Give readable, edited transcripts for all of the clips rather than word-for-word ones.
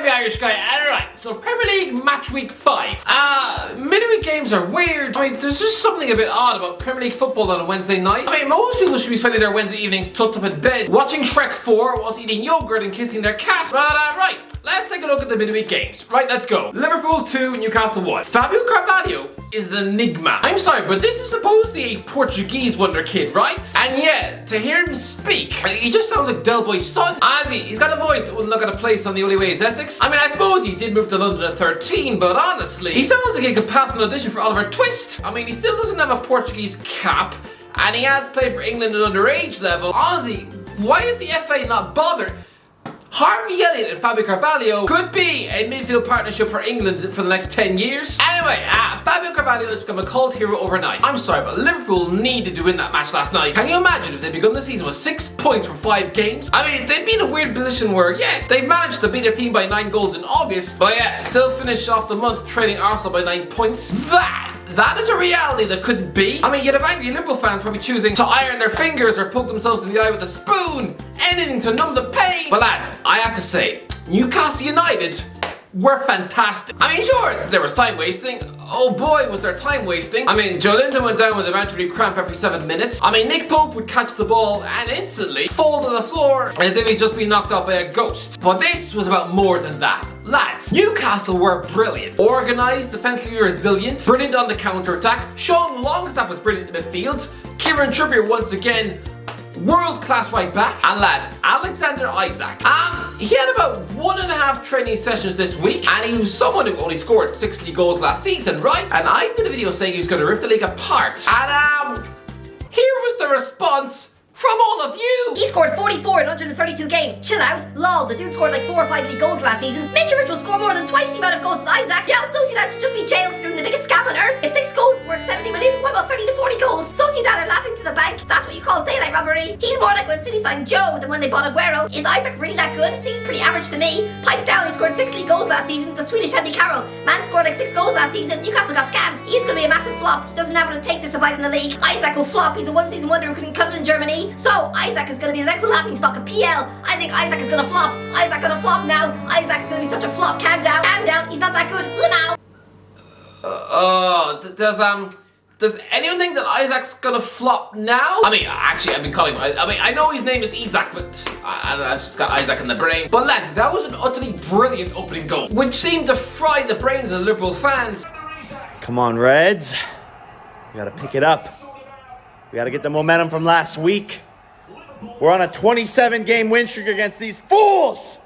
I'm the Irish guy. Alright, so Premier League match week 5. Midweek games are weird. I mean, there's just something a bit odd about Premier League football on a Wednesday night. I mean, most people should be spending their Wednesday evenings tucked up in bed, watching Shrek 4 whilst eating yogurt and kissing their cat. But right, let's take a look at the midweek games. Right, let's go. Liverpool 2, Newcastle 1. Fabio Carvalho is an enigma. I'm sorry, but this is supposedly a Portuguese wonder kid, right? And yet, to hear him speak, he just sounds like Del Boy's son. Honestly, he's got a voice that wouldn't look at a place on the only way is Essex. I mean, I suppose he did move to London at 13, but honestly, he sounds like he could pass an audition for Oliver Twist. I mean, he still doesn't have a Portuguese cap, and he has played for England at underage level. Honestly, why have the FA not bothered? Harvey Elliott and Fabio Carvalho could be a midfield partnership for England for the next 10 years. Anyway, Fabio Carvalho has become a cult hero overnight. I'm sorry, but Liverpool needed to win that match last night. Can you imagine if they'd begun the season with 6 points from 5 games? I mean, they'd be in a weird position where, yes, they've managed to beat their team by 9 goals in August, but yeah, still finish off the month trailing Arsenal by 9 points. That is a reality that couldn't be. I mean, you'd have angry Liverpool fans probably choosing to iron their fingers or poke themselves in the eye with a spoon. Anything to numb the pain. But lads, I have to say, Newcastle United were fantastic. I mean, sure, there was time wasting. Oh boy, was there time wasting. I mean, Joe Linton went down with a mandatory cramp every 7 minutes. I mean, Nick Pope would catch the ball and instantly fall to the floor as if he'd just been knocked out by a ghost. But this was about more than that. Lads, Newcastle were brilliant. Organised, defensively resilient, brilliant on the counter-attack. Sean Longstaff was brilliant in midfield. Kieran Trippier once again, world-class right back. And lads, Alexander Isak. He had about 1.5 training sessions this week, and he was someone who only scored 6 league goals last season, right? And I did a video saying he was going to rip the league apart. And here was the response from all of you! He scored 44 in 132 games. Chill out. Lol, the dude scored like 4 or 5 league goals last season. Mitrovic will score more than twice the amount of goals as Isaac. Yeah, Sociedad should just be jailed for doing the biggest scam on earth. If 6 goals is worth 70 million, what about 30 to 40 goals? Sociedad are laughing to the bank. That's what you call daylight robbery. He's more like when City signed Joe than when they bought Aguero. Is Isaac really that good? Seems pretty average to me. Pipe down, he scored 6 league goals last season. The Swedish Andy Carroll. Man scored like 6 goals last season. Newcastle got scammed. He's going to be a massive flop. He doesn't have what it takes to survive in the league. Isaac will flop. He's a one-season wonder who couldn't cut it in Germany. So, Isaac is going to be the next laughing stock of PL. I think Isaac is going to flop. Isaac going to flop now. Isaac is going to be such a flop. Calm down. Calm down. He's not that good. Lamau. Does anyone think that Isaac's gonna flop now? I mean, actually, I've been calling him. I know his name is Isaac, but I just got Isaac in the brain. But lads, that was an utterly brilliant opening goal, which seemed to fry the brains of Liverpool fans. Come on, Reds. We gotta pick it up. We gotta get the momentum from last week. We're on a 27-game win streak against these fools!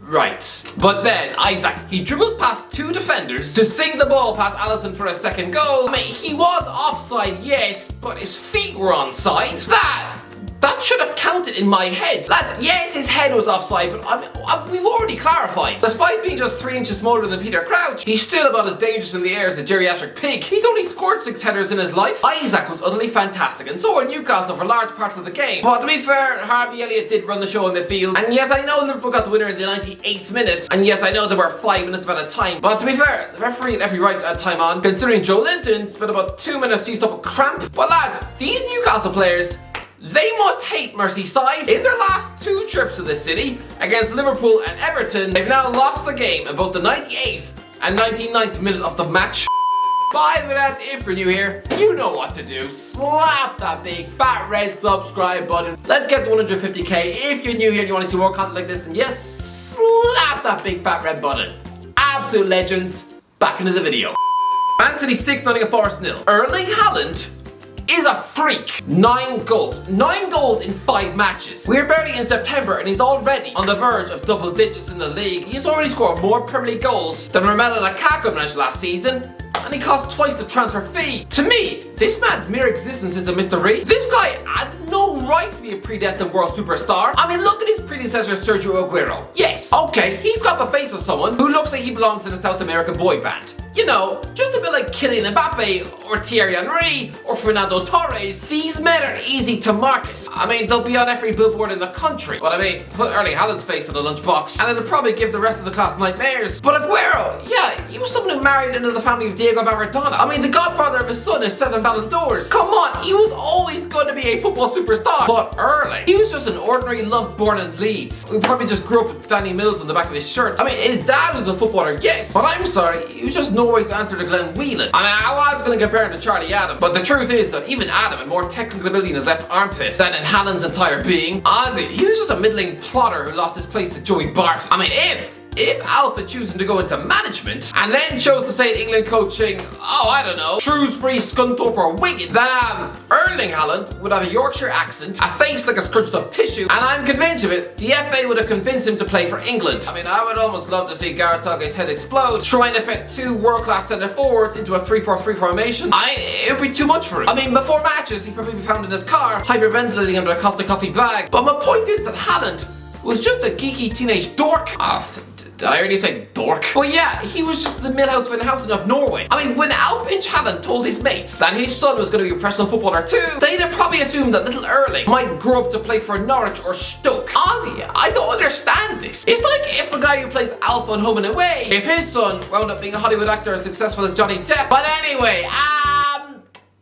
Right, but then Isaac, he dribbles past 2 defenders to sink the ball past Alisson for a second goal. I mean, he was offside, yes, but his feet were onside. That should have counted in my head. Lads, yes, his head was offside, but we've already clarified. Despite being just 3 inches smaller than Peter Crouch, he's still about as dangerous in the air as a geriatric pig. He's only scored 6 headers in his life. Isaac was utterly fantastic, and so were Newcastle for large parts of the game. But to be fair, Harvey Elliott did run the show in midfield. And yes, I know Liverpool got the winner in the 98th minute. And yes, I know there were 5 minutes of added time. But to be fair, the referee had every right to add time on, considering Joe Linton spent about 2 minutes seized up a cramp. But lads, these Newcastle players, they must hate Merseyside. In their last 2 trips to the city, against Liverpool and Everton, they've now lost the game in both the 98th and 99th minute of the match. By the way, lads, if you're new here, you know what to do. Slap that big fat red subscribe button. Let's get to 150k. If you're new here and you want to see more content like this, and yes, slap that big fat red button. Absolute legends. Back into the video. Man City 6, Nottingham Forest 0. Erling Haaland is a freak. 9 goals. 9 goals in 5 matches. We're barely in September and he's already on the verge of double digits in the league. He's already scored more Premier League goals than Romelu Lukaku managed last season, and he cost twice the transfer fee. To me, this man's mere existence is a mystery. This guy had no right to be a predestined world superstar. I mean, look at his predecessor, Sergio Aguero. Yes, okay, he's got the face of someone who looks like he belongs in a South American boy band. You know, just a bit like Kylian Mbappe, or Thierry Henry, or Fernando Torres. These men are easy to market. I mean, they'll be on every billboard in the country. But I mean, put Erling Haaland's face on a lunchbox, and it'll probably give the rest of the class nightmares. But Aguero, yeah, he was someone who married into the family of Diego Maradona. I mean, the godfather of his son is 7 Ballon d'Ors. Come on, he was always going to be a football superstar. But Erling, he was just an ordinary lump born in Leeds, who probably just grew up with Danny Mills on the back of his shirt. I mean, his dad was a footballer, yes, but I'm sorry, he was just Norway's answer to Glenn Whelan. I mean, I was going to compare him to Charlie Adam, but the truth is that even Adam had more technical ability in his left armpit than in Haaland's entire being. Honestly, he was just a middling plodder who lost his place to Joey Barton. I mean, if Alpha choosing to go into management and then chose to stay in England coaching, I don't know, Shrewsbury, Scunthorpe or Wigan, then Erling Haaland would have a Yorkshire accent, a face like a scrunched up tissue, and I'm convinced of it, the FA would have convinced him to play for England. I mean, I would almost love to see Gareth Southgate's head explode trying to fit 2 world-class centre forwards into a 3-4-3 formation. It would be too much for him. I mean, before matches, he'd probably be found in his car, hyperventilating under a Costa Coffee bag. But my point is that Haaland was just a geeky teenage dork. Did I already say dork? But yeah, he was just the Millhouse Van Houten of Norway. I mean, when Alf Inch Haaland told his mates that his son was going to be a professional footballer too, they'd have probably assumed that little Erling might grow up to play for Norwich or Stoke. Ozzy, I don't understand this. It's like if the guy who plays Alf on Home and Away, if his son wound up being a Hollywood actor as successful as Johnny Depp. But anyway,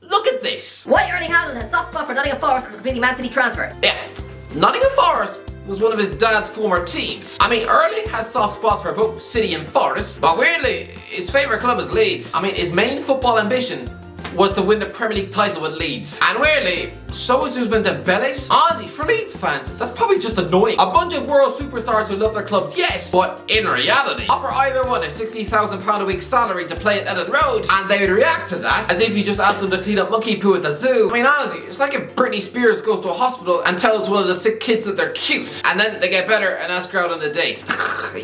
look at this. Why Erling Haaland has soft spot for Nottingham Forest for completing Man City transfer. Yeah, Nottingham Forest was one of his dad's former teams. I mean, Erling has soft spots for both City and Forest, but weirdly, his favourite club is Leeds. I mean, his main football ambition was to win the Premier League title with Leeds. And weirdly, so is Ousmane Dembele's. Honestly, for Leeds fans, that's probably just annoying. A bunch of world superstars who love their clubs, yes, but in reality, offer either one a £60,000 a week salary to play at Ellen Road, and they would react to that as if you just asked them to clean up monkey poo at the zoo. I mean, honestly, it's like if Britney Spears goes to a hospital and tells one of the sick kids that they're cute, and then they get better and ask her out on a date.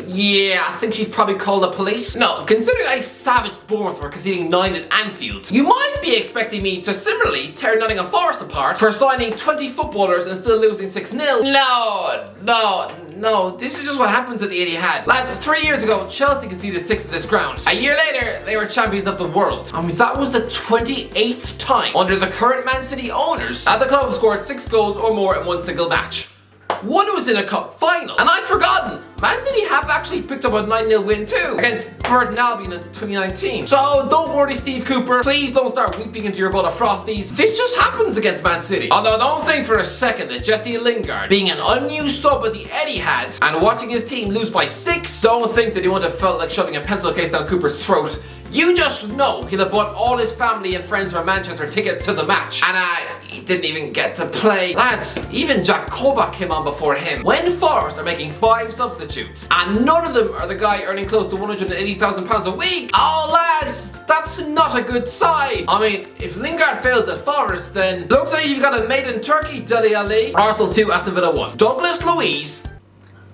Yeah, I think she'd probably call the police. No, considering I savaged Bournemouth for conceding 9 at Anfield, you might be expecting me to similarly tear Nottingham Forest apart for signing 20 footballers and still losing 6-0. No, this is just what happens at the Etihad. Lads, 3 years ago, Chelsea conceded 6 at this ground. A year later, they were champions of the world. I mean, that was the 28th time under the current Man City owners that the club scored 6 goals or more in one single match. One was in a cup final, and I'd forgotten, Man City have actually picked up a 9-0 win too against Burton Albion in 2019. So don't worry, Steve Cooper, please don't start weeping into your bowl of Frosties. This just happens against Man City. Although don't think for a second that Jesse Lingard, being an unused sub at the Etihad and watching his team lose by 6, don't think that he wouldn't have felt like shoving a pencil case down Cooper's throat. You just know he'll have bought all his family and friends from Manchester tickets to the match. And he didn't even get to play. Lads, even Jack Kobach came on before him. When Forest are making 5 substitutes, and none of them are the guy earning close to £180,000 a week, oh lads, that's not a good sign. I mean, if Lingard fails at Forest, then looks like you've got a made in Turkey, Dele Alli. Arsenal 2, Aston Villa 1. Douglas Luiz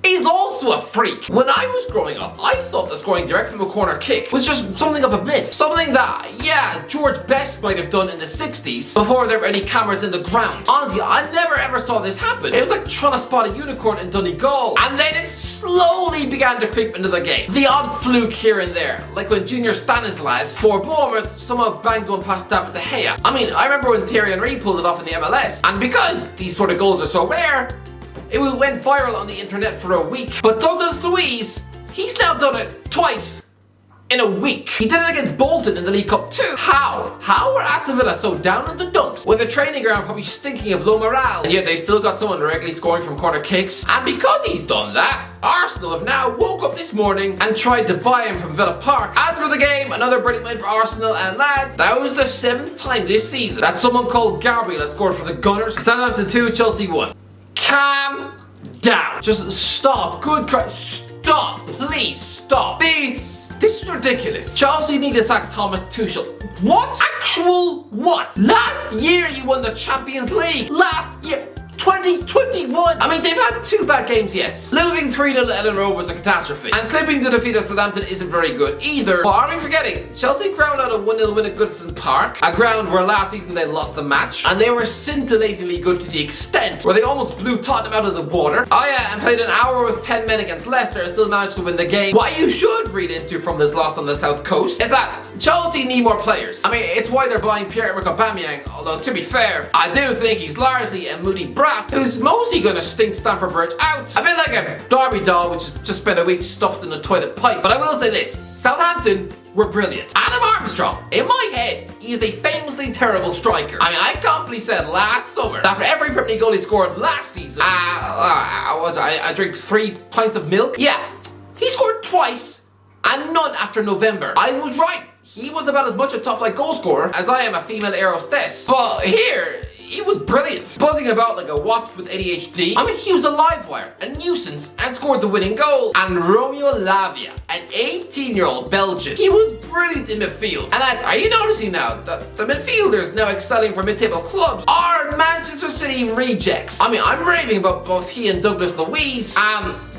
is also a freak. When I was growing up, I thought that scoring direct from a corner kick was just something of a myth. Something that, yeah, George Best might have done in the 60s before there were any cameras in the ground. Honestly, I never ever saw this happen. It was like trying to spot a unicorn in Donegal. And then it slowly began to creep into the game. The odd fluke here and there, like when Junior Stanislas for Bournemouth somehow banged one past David De Gea. I mean, I remember when Thierry Henry pulled it off in the MLS. And because these sort of goals are so rare, it went viral on the internet for a week. But Douglas Luiz, he's now done it twice in a week. He did it against Bolton in the League Cup too. How? How are Aston Villa so down in the dumps with the training ground probably stinking of low morale, and yet they still got someone regularly scoring from corner kicks? And because he's done that, Arsenal have now woke up this morning and tried to buy him from Villa Park. As for the game, another brilliant win for Arsenal, and lads, that was the 7th time this season that someone called Gabriel has scored for the Gunners. Southampton 2, Chelsea 1. Calm down. Just stop. Good cry. Stop. Please stop. This is ridiculous. Chelsea need to sack Thomas Tuchel. What? Actual what? Last year you won the Champions League. Last year. 2021! I mean, they've had 2 bad games, yes. Losing 3-0 to Ellen Road was a catastrophe. And slipping to defeat at Southampton isn't very good either. But aren't we forgetting, Chelsea ground out a 1-0 win at Goodison Park, a ground where last season they lost the match, and they were scintillatingly good to the extent where they almost blew Tottenham out of the water. Oh yeah, and played an hour with 10 men against Leicester and still managed to win the game. What you should read into from this loss on the South Coast is that Chelsea need more players. I mean, it's why they're buying Pierre-Emerick Aubameyang, although to be fair, I do think he's largely a moody brat rat who's mostly gonna stink Stamford Bridge out. A bit like a Derby doll which has just spent a week stuffed in a toilet pipe. But I will say this, Southampton were brilliant. Adam Armstrong, in my head, he is a famously terrible striker. I mean, I confidently said last summer that for every Premier League goal he scored last season, I drink 3 pints of milk. Yeah, he scored twice and none after November. I was right. He was about as much a top flight goal scorer as I am a female aerostess. But here, he was brilliant. Buzzing about like a wasp with ADHD. I mean, he was a live wire, a nuisance, and scored the winning goal. And Romeo Lavia, an 18-year-old Belgian, he was brilliant in midfield. And lads, are you noticing now that the midfielders now excelling for mid-table clubs are Manchester City rejects? I mean, I'm raving about both he and Douglas Luiz.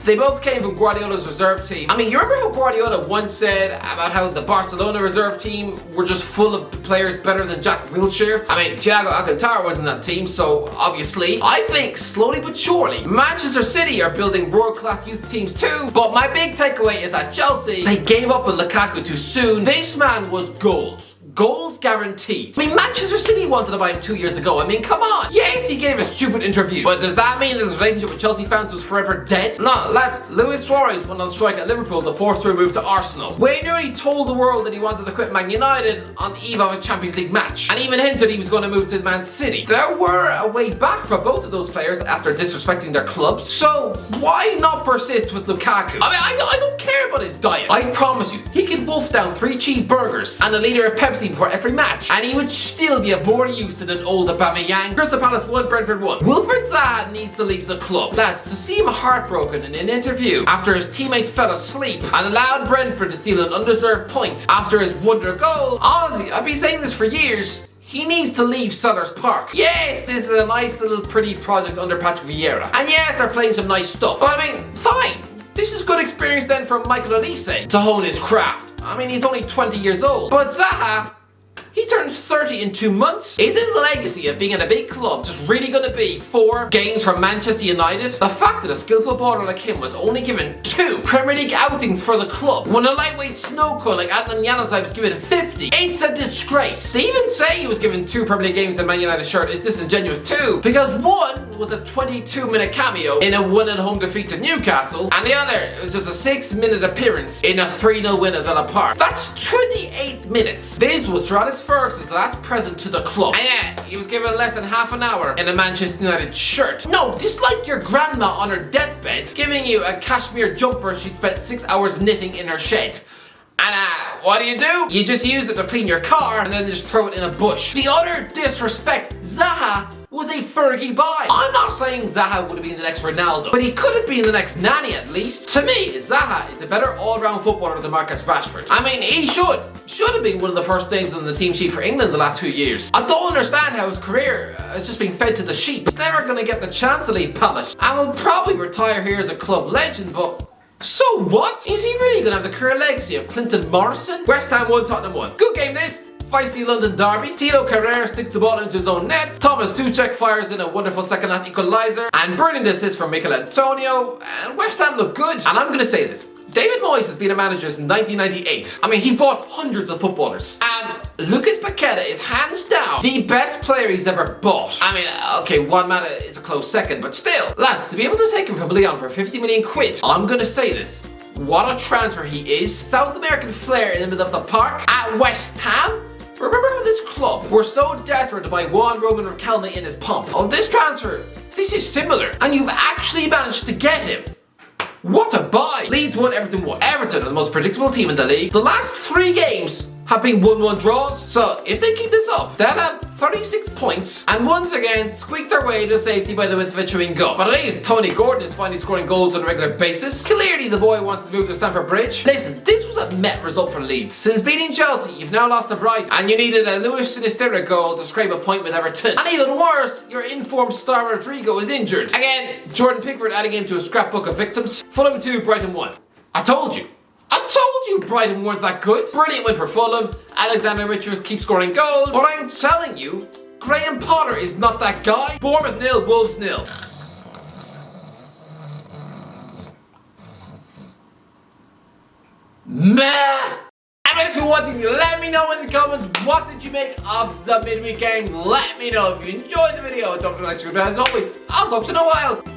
They both came from Guardiola's reserve team. I mean, you remember how Guardiola once said about how the Barcelona reserve team were just full of players better than Jack Wilshere? I mean, Thiago Alcantara was in that team, so obviously, I think slowly but surely, Manchester City are building world-class youth teams too. But my big takeaway is that Chelsea, they gave up on Lukaku too soon. This man was gold. Goals guaranteed. I mean, Manchester City wanted to buy him 2 years ago. I mean, come on. Yes, he gave a stupid interview. But does that mean that his relationship with Chelsea fans was forever dead? No, lads, Luis Suarez went on strike at Liverpool to force a move to Arsenal. Wayne Rooney told the world that he wanted to quit Man United on the eve of a Champions League match. And even hinted he was going to move to Man City. There were a way back for both of those players after disrespecting their clubs. So, why not persist with Lukaku? I mean, I don't care about his diet. I promise you, he could wolf down 3 cheeseburgers and a litre of Pepsi before every match, and he would still be of more use than an old Aubameyang. Crystal Palace 1, Brentford 1. Wilfried Zaha needs to leave the club. Lads, to see him heartbroken in an interview after his teammates fell asleep and allowed Brentford to steal an undeserved point after his wonder goal, honestly, I've been saying this for years. He needs to leave Sellers Park. Yes, this is a nice little pretty project under Patrick Vieira. And yes, they're playing some nice stuff. But I mean, fine. This is good experience then for Michael Olise to hone his craft. I mean, he's only 20 years old. But Zaha, he turns 30 in 2 months. Is his legacy of being in a big club just really going to be 4 games for Manchester United? The fact that a skillful baller like him was only given 2 Premier League outings for the club, when a lightweight snowco like Adnan Januzaj was given 50, it's a disgrace. To even say he was given 2 Premier League games in a Man United shirt is disingenuous too, because one was a 22-minute cameo in a 1-0 defeat to Newcastle, and the other was just a 6-minute appearance in a 3-0 win at Villa Park. That's 28 minutes. This was Sir Alex Ferguson's last present to the club. And yeah, he was given less than half an hour in a Manchester United shirt. No, just like your grandma on her deathbed, giving you a cashmere jumper she'd spent 6 hours knitting in her shed. And what do? You just use it to clean your car and then just throw it in a bush. The utter disrespect. Zaha was a Fergie buy. I'm not saying Zaha would have been the next Ronaldo, but he could have been the next Nani at least. To me, Zaha is a better all-round footballer than Marcus Rashford. I mean, he should have been one of the first names on the team sheet for England the last few years. I don't understand how his career has just been fed to the sheep. He's never going to get the chance to leave Palace, and will probably retire here as a club legend, but so what? Is he really going to have the career legacy of Clinton Morrison? West Ham 1, Tottenham 1. Good game this. Feisty London derby. Tito Carrera sticks the ball into his own net. Thomas Souček fires in a wonderful second half equaliser. And brilliant assist from Mikel Antonio. And West Ham look good. And I'm going to say this. David Moyes has been a manager since 1998. I mean, he's bought hundreds of footballers. And Lucas Paqueta is hands down the best player he's ever bought. I mean, okay, Juan Mata is a close second, but still. Lads, to be able to take him from Lyon for 50 million quid, I'm going to say this. What a transfer he is. South American flair in the middle of the park at West Ham. Remember how this club were so desperate to buy Juan Roman Riquelme in his pomp? On this transfer, this is similar, and you've actually managed to get him. What a buy! Leeds 1, Everton 1. Everton are the most predictable team in the league. The last 3 games have been 1-1 draws. So if they keep this up, they'll have 36 points and once again squeak their way to safety by the width of a chewing gum. But at least Tony Gordon is finally scoring goals on a regular basis. Clearly the boy wants to move to Stamford Bridge. Listen, this was a Met result for Leeds. Since beating Chelsea, you've now lost to Brighton, and you needed a Luis Sinisterra goal to scrape a point with Everton. And even worse, your informed star Rodrigo is injured. Again, Jordan Pickford adding him to a scrapbook of victims. Fulham 2, Brighton 1. I told you Brighton weren't that good. Brilliant win for Fulham. Alexander Mitchell keeps scoring goals. But I'm telling you, Graham Potter is not that guy. Bournemouth 0, Wolves 0. Meh. And you one thing, let me know in the comments, what did you make of the midweek games? Let me know if you enjoyed the video. Don't forget to subscribe. As always, I'll talk to you in a while.